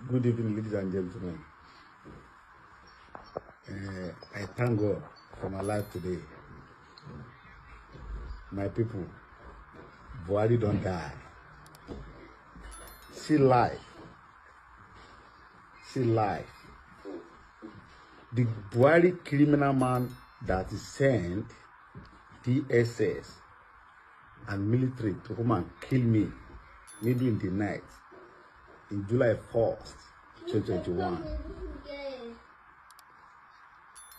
Good evening, ladies and gentlemen. I thank God for my life today. My people, Buhari don't die. See life. See life. The Buhari criminal man that is sent DSS and military to come and kill me middle in the night in July 1st, 2021.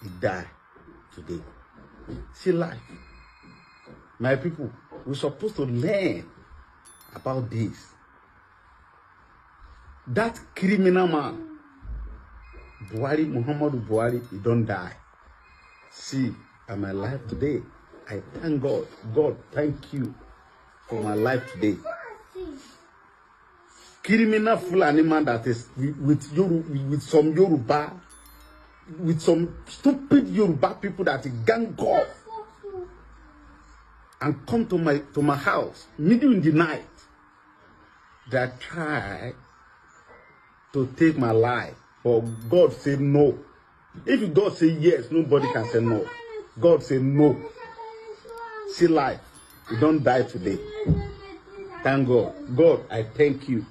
He died today. See life. My people, we're supposed to learn about this. That criminal man, Buhari, Muhammad Buhari, he don't die. See, I'm alive today. I thank God. God, thank you for my life today. Criminal Fulani man that is with some Yoruba, with some stupid Yoruba people that gang up and come to my house middle in the night. They try to take my life, but God said no. If God say yes, nobody can say no. God said no. See life. You don't die today. Thank God. God, I thank you.